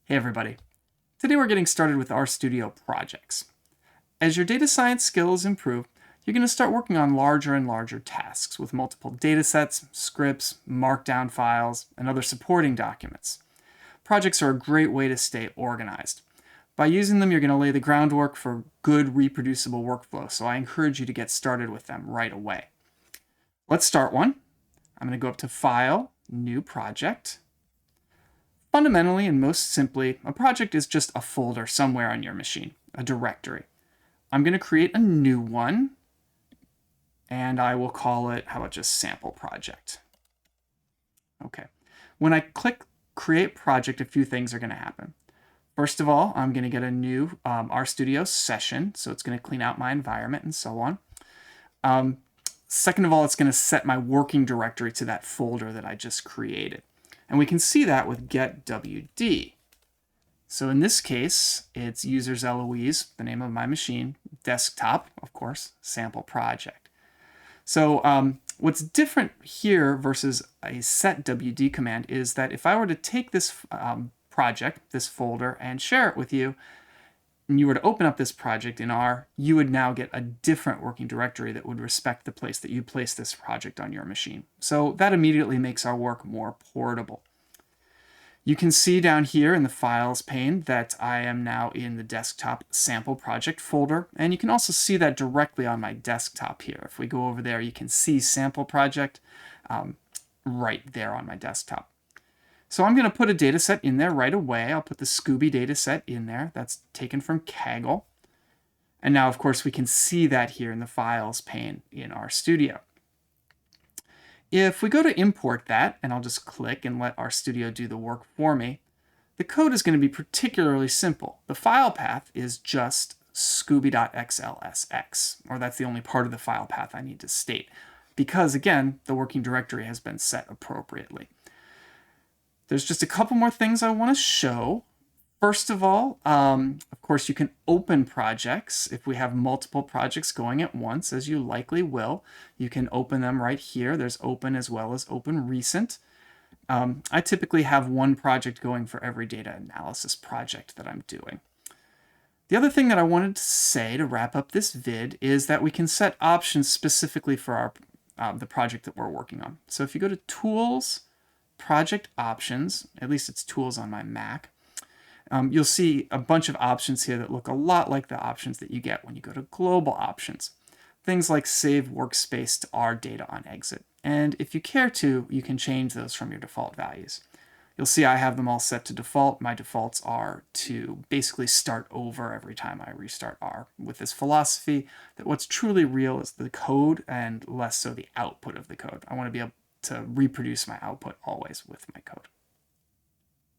Hey everybody. Today we're getting started with RStudio projects. As your data science skills improve, you're going to start working on larger and larger tasks with multiple datasets, scripts, markdown files, and other supporting documents. Projects are a great way to stay organized. By using them, you're going to lay the groundwork for good reproducible workflow, so I encourage you to get started with them right away. Let's start one. I'm going to go up to File, New Project. Fundamentally and most simply, a project is just a folder somewhere on your machine, a directory. I'm going to create a new one, and I will call it, how about just sample project? Okay. When I click create project, a few things are going to happen. First of all, I'm going to get a new RStudio session, so it's going to clean out my environment and so on. Second of all, it's going to set my working directory to that folder that I just created. And we can see that with getwd. So in this case, it's users Eloise, the name of my machine, desktop, of course, sample project. So what's different here versus a setwd command is that if I were to take this project, this folder, and share it with you, and you were to open up this project in R, you would now get a different working directory that would respect the place that you place this project on your machine. So that immediately makes our work more portable. You can see down here in the Files pane that I am now in the desktop sample project folder, and you can also see that directly on my desktop here. If we go over there, you can see sample project right there on my desktop. So I'm going to put a data set in there right away. I'll put the Scooby data set in there. That's taken from Kaggle. And now, of course, we can see that here in the Files pane in RStudio. If we go to import that, and I'll just click and let RStudio do the work for me, the code is going to be particularly simple. The file path is just scooby.xlsx, or that's the only part of the file path I need to state, because, again, the working directory has been set appropriately. There's just a couple more things I want to show. First of all, of course, you can open projects. If we have multiple projects going at once, as you likely will, you can open them right here. There's open as well as open recent. I typically have one project going for every data analysis project that I'm doing. The other thing that I wanted to say to wrap up this vid is that we can set options specifically for the project that we're working on. So if you go to Tools, Project Options, at least it's Tools on my Mac, you'll see a bunch of options here that look a lot like the options that you get when you go to Global Options. Things like Save Workspace to R data on exit. And if you care to, you can change those from your default values. You'll see I have them all set to default. My defaults are to basically start over every time I restart R, with this philosophy that what's truly real is the code and less so the output of the code. I want to be able to reproduce my output always with my code.